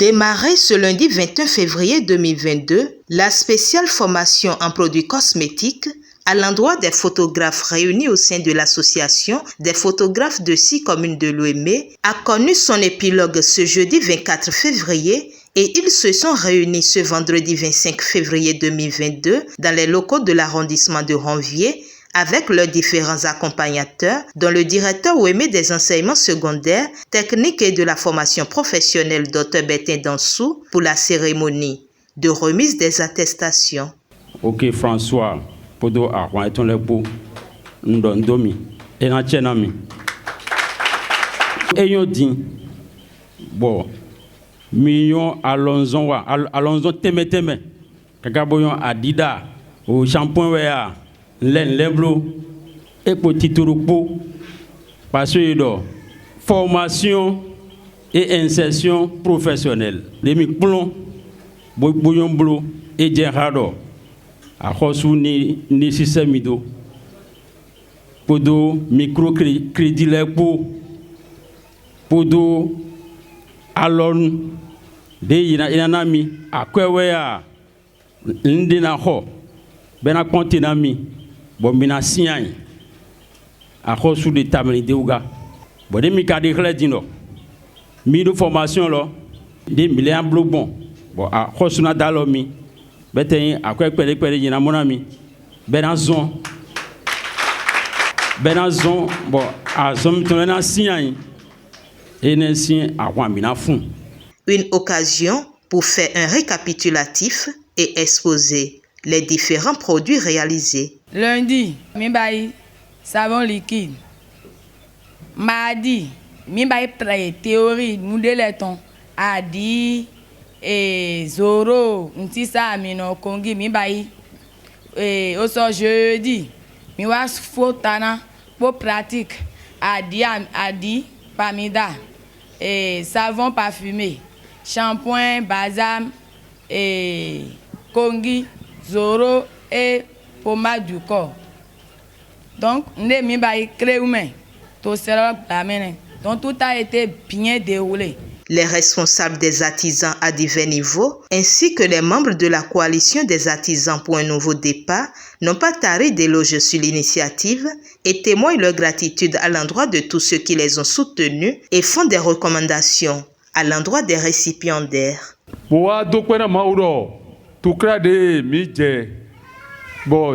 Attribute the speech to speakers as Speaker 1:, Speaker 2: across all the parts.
Speaker 1: Démarrée ce lundi 21 février 2022, la spéciale formation en produits cosmétiques à l'endroit des photographes réunis au sein de l'association des photographes de 6 communes de Lomé a connu son épilogue ce jeudi 24 février et ils se sont réunis ce vendredi 25 février 2022 dans les locaux de l'arrondissement de Ranvier avec leurs différents accompagnateurs, dont le directeur Ouémé des enseignements secondaires, techniques et de la formation professionnelle Dr Bertin Dansou pour la cérémonie de remise des attestations.
Speaker 2: Ok François, podo arwa eton lepo ndondomi enachenami. Eyon din bon million alonzon teme kakaboyon adida au shampoing wea len leblo et petit tourpo parce que formation et insertion professionnelle demi plomb boyon blo et gerado a reçu ni système ido podo microcrédit lepo podo alon de inanami akwewea ndina ho bena kontinami bon mina signai a reçu de tamni deuga bon de mi kadi kledino mi de formation lo de million blo bon a reçu na dalomi beten akwe pele yina monami benazon bon a zom tonena signai et ainsi a mina fun.
Speaker 1: Une occasion pour faire un récapitulatif et exposer les différents produits réalisés.
Speaker 3: Lundi, mi bayi savon liquide. Mardi, mi bayi théorie moudeleton adi et zoro ntisa amino kongi mi bayi oso jeudi mi was fotana pour pratique adi pamida et savon parfumé, shampoing, balsam et kongi, zoro et pommade du corps. Donc, ne mi bayi créume, tout cela l'amène. Donc, tout a été bien déroulé.
Speaker 1: Les responsables des artisans à divers niveaux, ainsi que les membres de la coalition des artisans pour un nouveau départ, n'ont pas taré d'éloger sur l'initiative et témoignent leur gratitude à l'endroit de tous ceux qui les ont soutenus et font des recommandations à l'endroit des récipiendaires.
Speaker 4: Bon,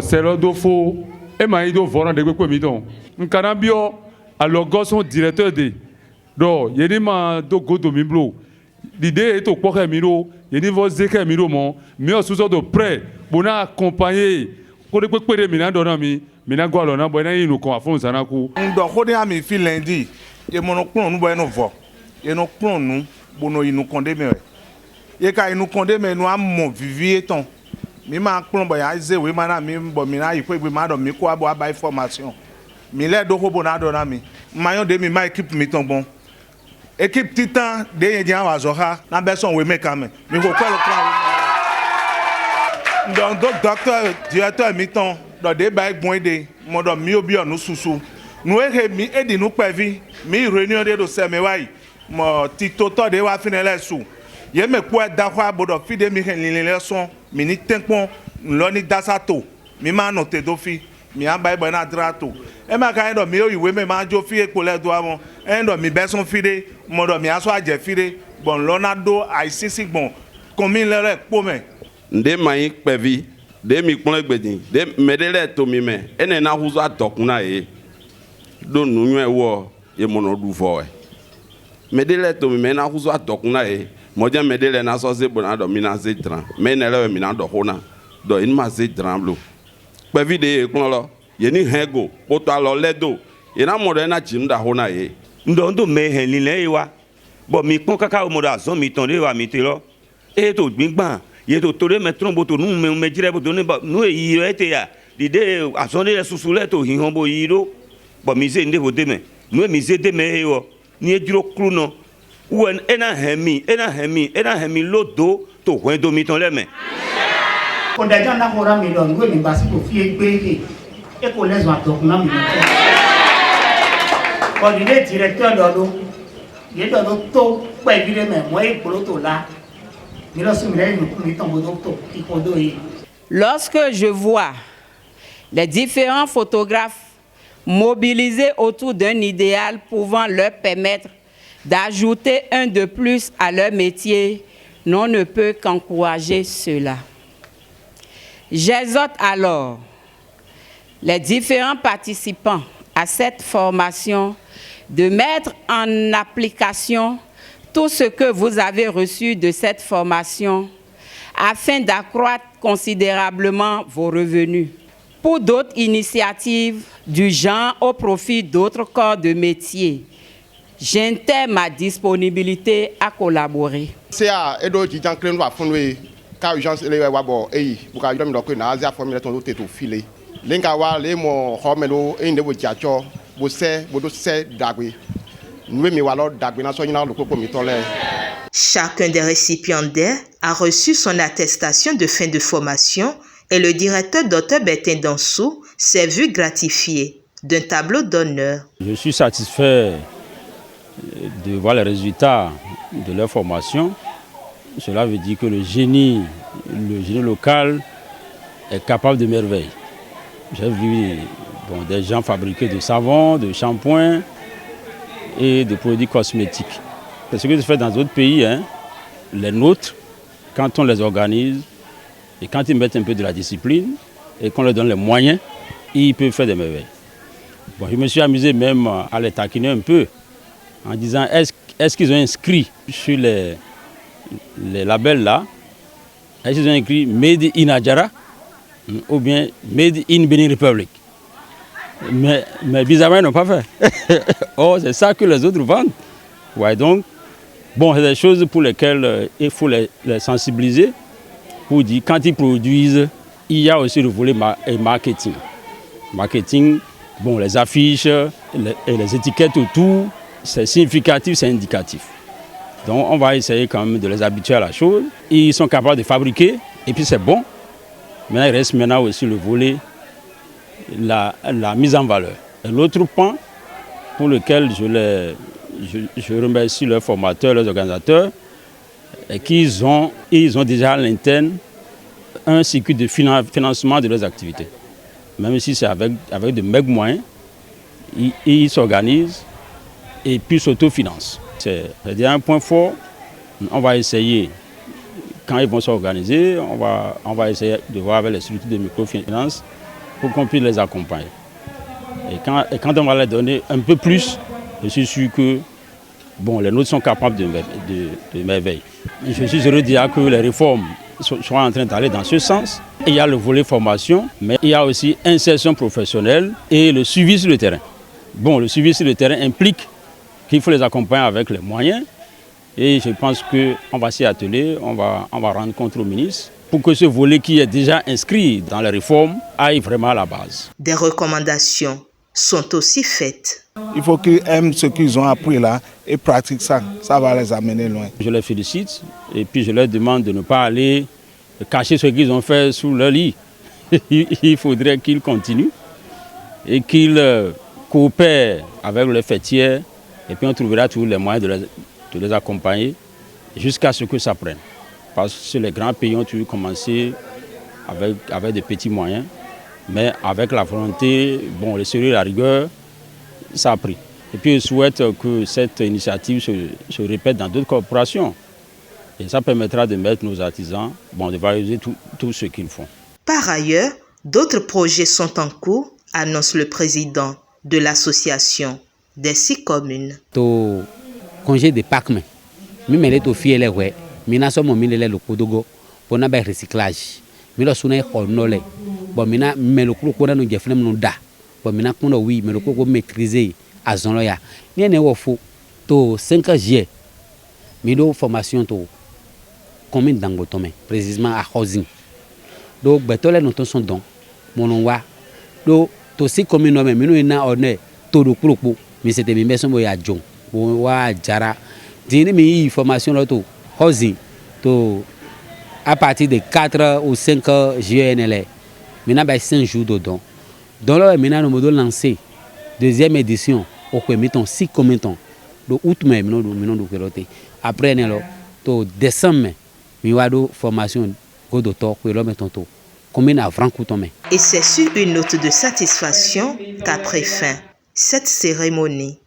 Speaker 4: c'est le dofo. Et maïdo volant de quoi midon. Un canabio à l'orgon directeur de. Donc, il y a ma do godo miblo. L'idée est au quoi miro. Il y a vos zéka miro mon. Mais sous de près. Bon accompagné. Pour les quoi de mina donami. Mina gualona bona inu ko afon sanaku.
Speaker 5: Ndo ko de ami fi lundi. Et mon clon nous boy no vo. Et no clon nous bono inu konde me. Et ka inu konde me no am mon vivier ton. Mi ma clon boy aize we mana mi bo mi na ipo igbe ma do mi ko abo aba information. Mi le do ko bona donami. Mayon de mi ma équipe mi ton bon. Équipe Titan de Yedian Wazoha, na beson we make am. Mi ko ko donc docteur directeur miton do de ba gbon de mo do mi obi onu susu. Nu e mi e di nu pevi mi réunion de do se me wai mo tito to de wa finele su. Ye me ko da kwa bodo fi de mi henlele son mi ni tenpon lo ni dasato mi ma no te do fi mi an ba na drato e ma ka ndo mi o iwe me ma jo fi epo le do awon endo mi beson fi de mo do mi aso aje fi de bon lonado aisisi bon komi le re po me
Speaker 6: nde mai pevi de mi pon egbedin de medele to mi me ene na huzo atokuna e do nu e wo ye mono du fo e medele to mi me na huzo atokuna e mo je medele na so se bona do mi na se tran me ne le mi na do hona do in ma se tran blo pevi de e klon lo ye ni hego poto alo ledo ye na mo de na jim da hona e
Speaker 7: ndo me hen lile e wa bo mi pon kaka o mo da so mi ton de wa mi te lo e to gbingban ye to tore me trombo to nu me jire bo to ne ba nu e yi e te ya de asonde le susule to hin bo yi ro bo mi se nde bo de me nu mi se de me e wo ni e jiro kru no wen ena hemi lodo to wen do mi ton le me
Speaker 8: ko da jan na ko ra mi do ngo ni basi ko fi egbe e ko les wa to na mi ko ni le directeur do do ye do to pe bi de me mo e polo to la
Speaker 3: Lorsque je vois les différents photographes mobilisés autour d'un idéal pouvant leur permettre d'ajouter un de plus à leur métier, l'on ne peut qu'encourager cela. J'exhorte alors les différents participants à cette formation de mettre en application tout ce que vous avez reçu de cette formation afin d'accroître considérablement vos revenus. Pour d'autres initiatives du genre au profit d'autres corps de métier, j'intègre ma disponibilité à collaborer.
Speaker 1: Chacun des récipiendaires a reçu son attestation de fin de formation et le directeur Dr Bertin Dansou s'est vu gratifié d'un tableau d'honneur.
Speaker 2: Je suis satisfait de voir les résultats de leur formation. Cela veut dire que le génie local est capable de merveilles. J'ai vu des gens fabriquer de savon, de shampoing et de produits cosmétiques. C'est ce que se fait dans d'autres pays, hein. Les nôtres, quand on les organise et quand ils mettent un peu de la discipline et qu'on leur donne les moyens, ils peuvent faire des merveilles. Bon, je me suis amusé même à les taquiner un peu en disant est-ce qu'ils ont inscrit sur les labels là, est-ce qu'ils ont écrit Made in Adjara ou bien Made in Benin Republic. Mais bizarrement, ils n'ont pas fait. Oh, c'est ça que les autres vendent. Ouais, donc, bon, c'est des choses pour lesquelles il faut les sensibiliser. Pour dire, quand ils produisent, il y a aussi le volet marketing. Marketing, bon, les affiches, les étiquettes autour, c'est significatif, c'est indicatif. Donc, on va essayer quand même de les habituer à la chose. Ils sont capables de fabriquer, et puis c'est bon. Maintenant, il reste maintenant aussi le volet la mise en valeur. Et l'autre point pour lequel je remercie leurs formateurs, leurs organisateurs, est qu'ils ont déjà à l'interne un circuit de financement de leurs activités. Même si c'est avec de maigres moyens, ils s'organisent et puis s'autofinancent. C'est un point fort. On va essayer, quand ils vont s'organiser, on va essayer de voir avec les structures de microfinance pour qu'on puisse les accompagner. Et quand on va leur donner un peu plus, je suis sûr que bon, les nôtres sont capables de merveilles. Je suis heureux de dire que les réformes sont en train d'aller dans ce sens. Il y a le volet formation, mais il y a aussi insertion professionnelle et le suivi sur le terrain. Bon, le suivi sur le terrain implique qu'il faut les accompagner avec les moyens. Et je pense qu'on va s'y atteler, on va rendre compte au ministre pour que ce volet qui est déjà inscrit dans les réformes aille vraiment à la base.
Speaker 1: Des recommandations sont aussi faites.
Speaker 5: Il faut qu'ils aiment ce qu'ils ont appris là et pratiquent ça. Ça va les amener loin.
Speaker 2: Je les félicite et puis je leur demande de ne pas aller cacher ce qu'ils ont fait sous leur lit. Il faudrait qu'ils continuent et qu'ils coopèrent avec les fêtières et puis on trouvera tous les moyens de les accompagner jusqu'à ce que ça prenne. Parce que les grands pays ont toujours commencé avec des petits moyens, mais avec la volonté, bon, le sérieux et la rigueur, ça a pris. Et puis je souhaite que cette initiative se répète dans d'autres corporations. Et ça permettra de mettre nos artisans, bon, de valoriser tout ce qu'ils font.
Speaker 1: Par ailleurs, d'autres projets sont en cours, annonce le président de l'association des 6 communes.
Speaker 9: To congé de Pâques, mi mele to fiele we, mina somo mi lele lo kodogo, pona ba recyclage. Mi lo suna honole. Bon mina melo ko na no jefnem no da. Bon mina kono oui, melo ko maîtriser à zon ya. Ni ne wo fo to 5 juillet. Mi do formation to commune d'Angotome, précisément à housing. Donc betole no ton son don. Monon wa do to 6 communes no me mi no na one to do kuluku. Mais c'était mes maisons à Djon, à Djara. J'ai mis formation là tout, housing, tout à partir de 4 ou 5 juillet. Maintenant, 5 jours dedans. Dans le maintenant, nous avons lancé deuxième édition au comité 6 comités. Le août mai, nous avons après, tout décembre, mi wa do formation go docteur ko lo metonto combien à franc coûtome.
Speaker 1: Et c'est sur une note de satisfaction qu'a pris fin cette cérémonie.